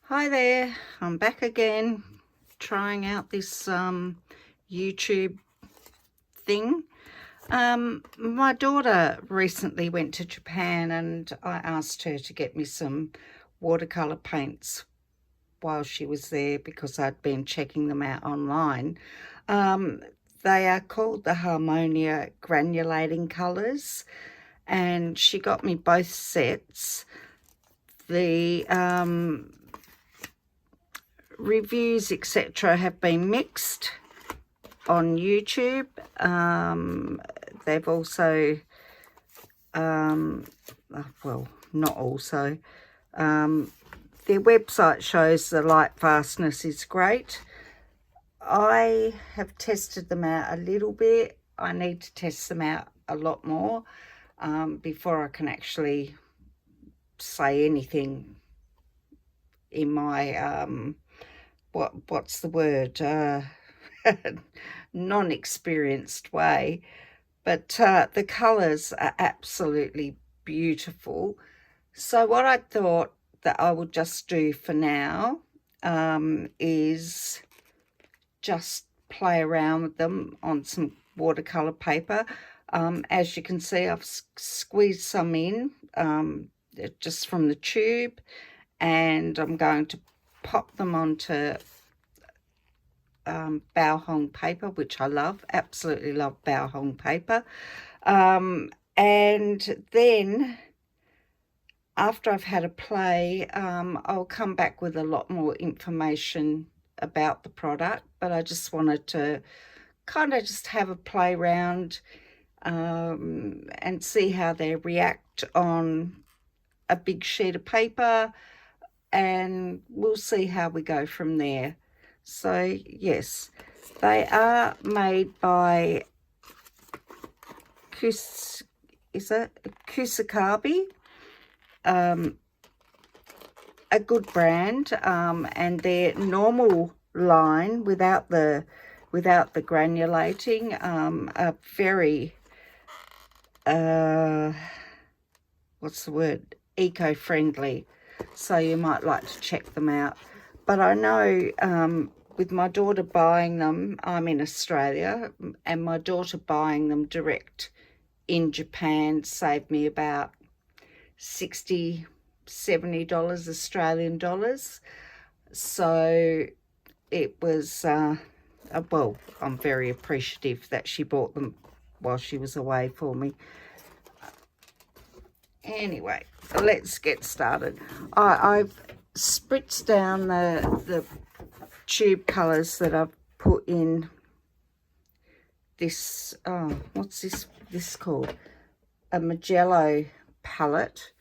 Hi there, I'm back again trying out this YouTube thing. My daughter recently went to Japan and I asked her to get me some watercolour paints while she was there because I'd been checking them out online. Um, they are called the Harmonia Granulating colours, and she got me both sets. The reviews etc have been mixed on YouTube. They've also well, not also, their website shows the light fastness is great. I have tested them out a little bit. I need to test them out a lot more before I can actually say anything in my what's the word, non-experienced way. But the colours are absolutely beautiful. So what I thought that I would just do for now is just play around with them on some watercolour paper. As you can see, I've squeezed some in just from the tube, and I'm going to pop them onto Bao paper, which I love, absolutely love Bao paper. And then after I've had a play, I'll come back with a lot more information about the product, but I just wanted to kind of just have a play round and see how they react on a big sheet of paper, and we'll see how we go from there. So yes, they are made by Kusakabe, a good brand, and their normal line without the granulating are very what's the word, eco-friendly, so you might like to check them out. But I know with my daughter buying them, I'm in Australia, and my daughter buying them direct in Japan saved me about $60-70 Australian dollars. So it was well, I'm very appreciative that she bought them while she was away for me. Anyway, let's get started. I've spritzed down the tube colours that I've put in this, what's this called? A Magello palette.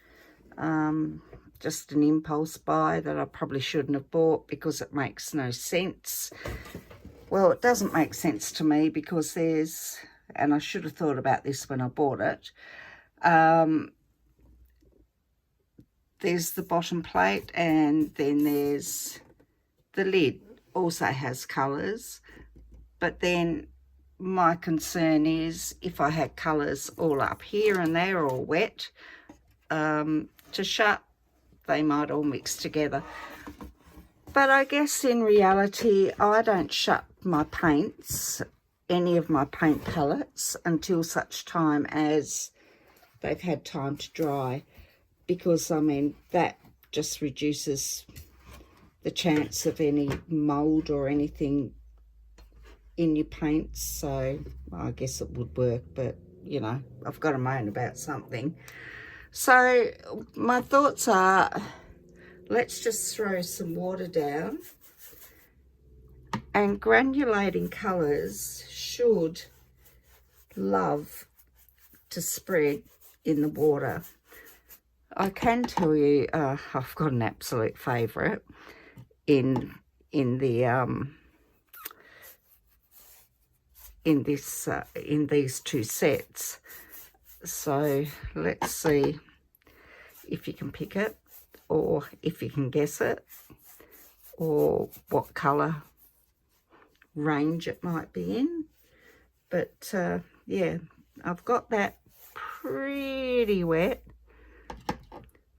Just an impulse buy that I probably shouldn't have bought because it makes no sense. Well, it doesn't make sense to me because there's, and I should have thought about this when I bought it, there's the bottom plate, and then there's the lid also has colours. But then my concern is if I had colours all up here and they're all wet, to shut, they might all mix together. But I guess in reality, I don't shut my paints, any of my paint palettes, until such time as they've had time to dry, because I mean that just reduces the chance of any mold or anything in your paints. So I guess it would work, but you know, I've got to moan about something. So my thoughts are, let's just throw some water down, and granulating colours should love to spread in the water. I can tell you I've got an absolute favourite in these two sets. So let's see if you can pick it, or if you can guess it, or what colour range it might be in. But yeah, I've got that pretty wet.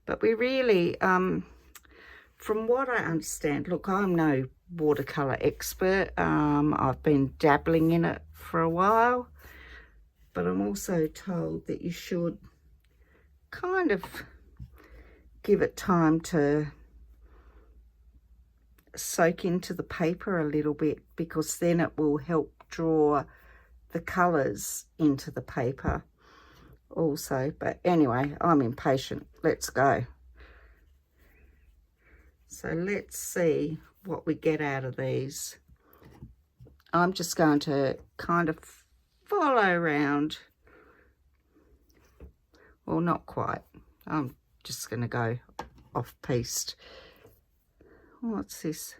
But we really, from what I understand, look, I'm no watercolour expert. I've been dabbling in it for a while, but I'm also told that you should kind of give it time to soak into the paper a little bit, because then it will help draw the colours into the paper also. But anyway, I'm impatient. Let's go. So let's see what we get out of these. I'm just going to kind of follow around. Well, not quite. I'm just going to go off-piste. What's this?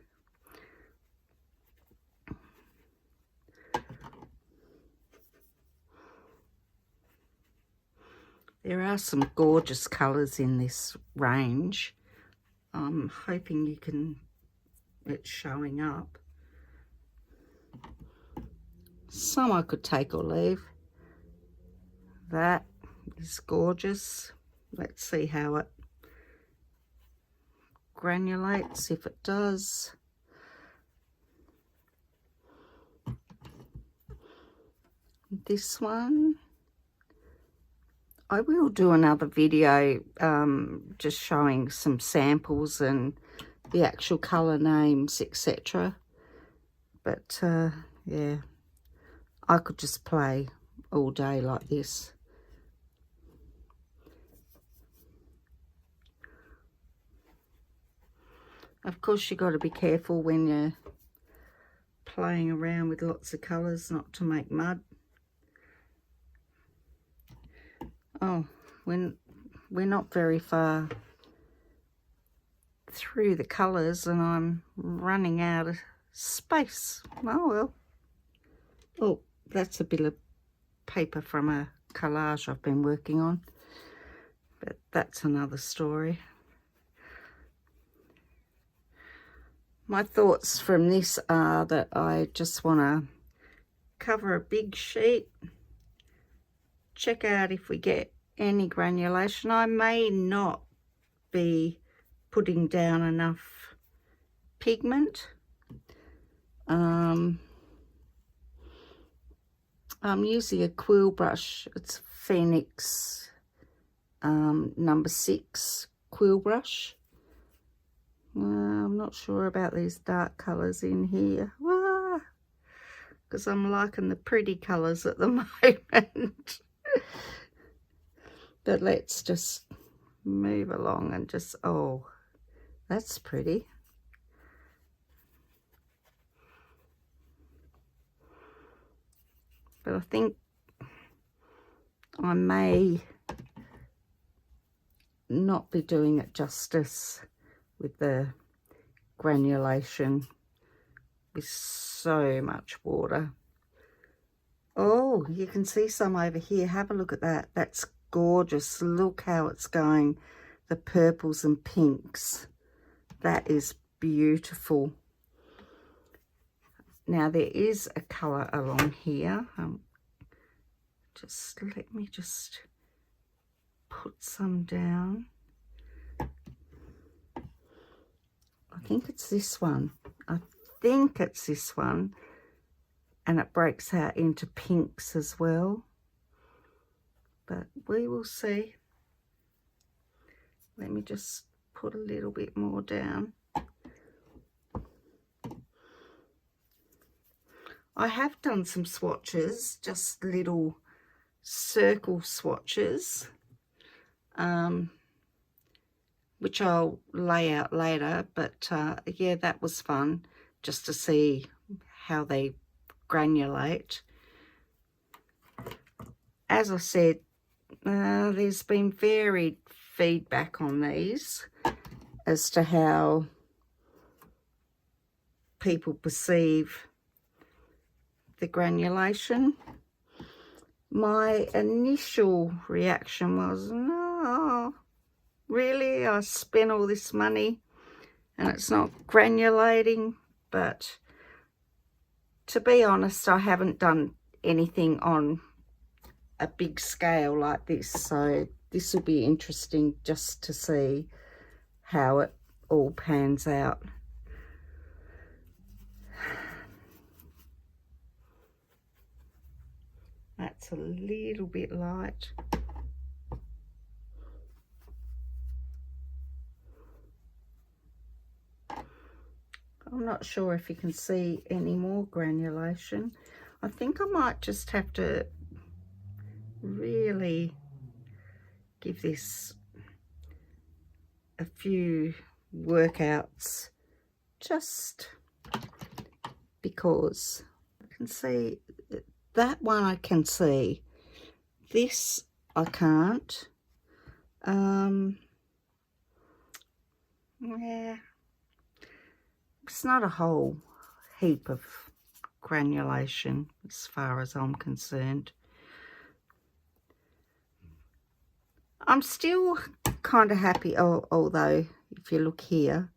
There are some gorgeous colours in this range. I'm hoping it's showing up. Some I could take or leave. That is gorgeous. Let's see how it granulates, if it does. This one, I will do another video just showing some samples and the actual colour names, etc. But yeah, I could just play all day like this. Of course, you've got to be careful when you're playing around with lots of colours not to make mud. Oh, when we're not very far through the colours and I'm running out of space. Oh well. Oh, that's a bit of paper from a collage I've been working on, but that's another story. My thoughts from this are that I just want to cover a big sheet, check out if we get any granulation. I may not be putting down enough pigment. I'm using a quill brush. It's Phoenix number 6 quill brush. I'm not sure about these dark colours in here, because I'm liking the pretty colours at the moment. But let's just move along and just, oh, that's pretty. But I think I may not be doing it justice with the granulation with so much water. Oh, you can see some over here. Have a look at that. That's gorgeous. Look how it's going. The purples and pinks. That is beautiful. Now there is a colour along here. Just let me just put some down. I think it's this one. I think it's this one. And it breaks out into pinks as well. But we will see. Let me just put a little bit more down. I have done some swatches, just little circle swatches, which I'll lay out later. But yeah, that was fun, just to see how they granulate. As I said, there's been varied feedback on these as to how people perceive the granulation. My initial reaction was, no, really? I spent all this money and it's not granulating? But to be honest, I haven't done anything on a big scale like this, so this will be interesting just to see how it all pans out. That's a little bit light. I'm not sure if you can see any more granulation. I think I might just have to really give this a few workouts, just because I can see that one. I can see this. I can't. Yeah, it's not a whole heap of granulation as far as I'm concerned. I'm still kind of happy, although if you look here,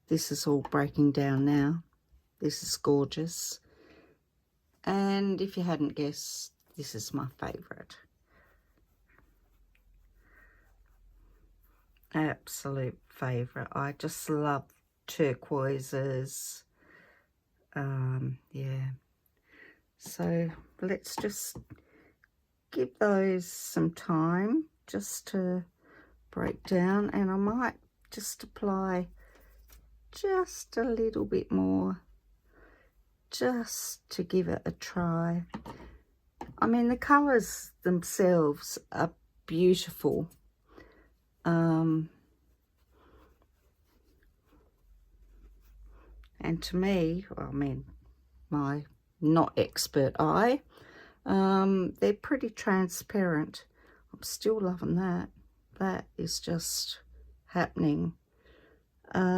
this is all breaking down now. This is gorgeous. And if you hadn't guessed, this is my favourite. Absolute favourite. I just love turquoises. Yeah. So let's just give those some time just to break down, and I might just apply just a little bit more just to give it a try. I mean, the colours themselves are beautiful. And to me, well, I mean, my not expert eye, they're pretty transparent. I'm still loving that. That is just happening. Yeah.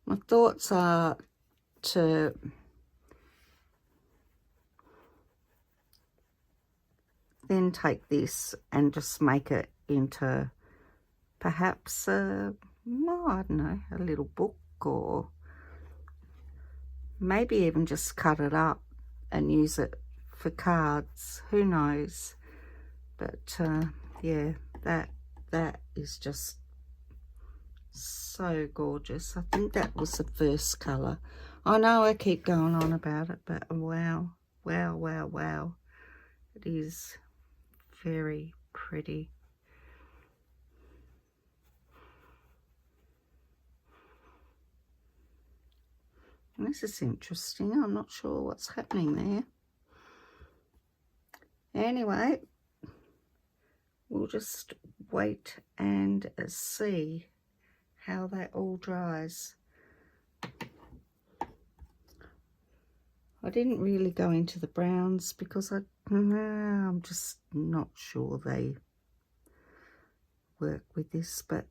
My thoughts are to then take this and just make it into perhaps I don't know, a little book, or maybe even just cut it up and use it for cards. Who knows? But yeah, that is just so gorgeous. I think that was the first colour. I know I keep going on about it, but wow, wow, wow, wow. It is very pretty. This is interesting. I'm not sure what's happening there. Anyway, we'll just wait and see how that all dries. I didn't really go into the browns because I'm just not sure they work with this, but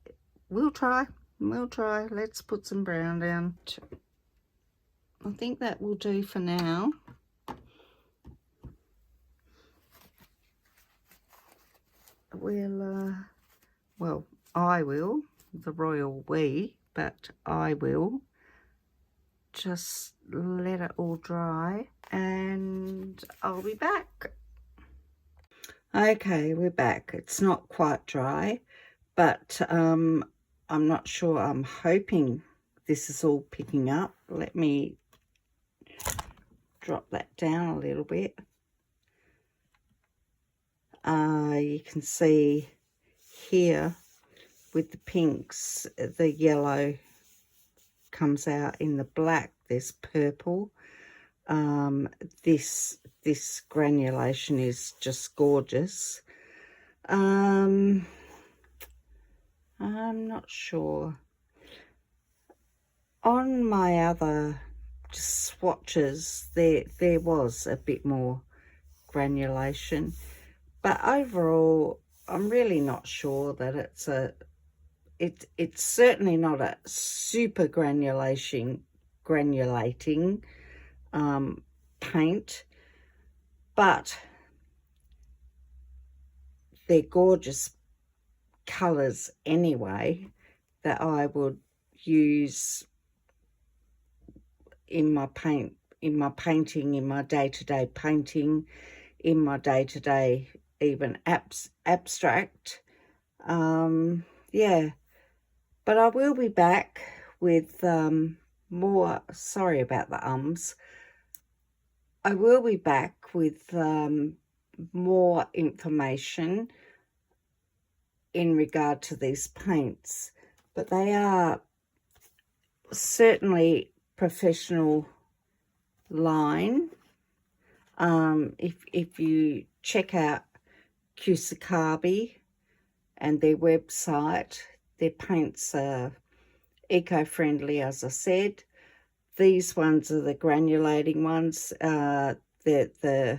we'll try. Let's put some brown down. I think that will do for now. We'll well, I will, the royal we, but I will just let it all dry and I'll be back. Okay, we're back. It's not quite dry, but I'm not sure. I'm hoping this is all picking up. Let me drop that down a little bit. You can see here with the pinks, the yellow comes out in the black. There's purple. This granulation is just gorgeous. I'm not sure. On my other swatches, there was a bit more granulation, but overall I'm really not sure that it's certainly not a super granulating paint, but they're gorgeous colors anyway that I would use in my painting, in my day-to-day painting, in my day-to-day, even abstract. Yeah, but I will be back with more, sorry about the ums, I will be back with more information in regard to these paints, but they are certainly professional line. If you check out Kusakabe and their website, their paints are eco-friendly, as I said. These ones are the granulating ones. The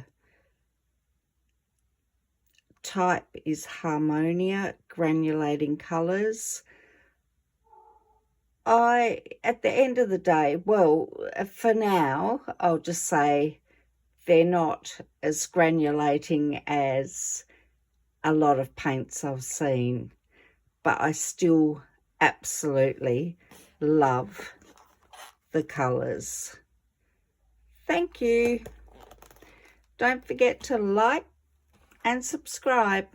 type is Harmonia Granulating Colours. At the end of the day, well, for now, I'll just say they're not as granulating as a lot of paints I've seen, but I still absolutely love the colours. Thank you. Don't forget to like and subscribe.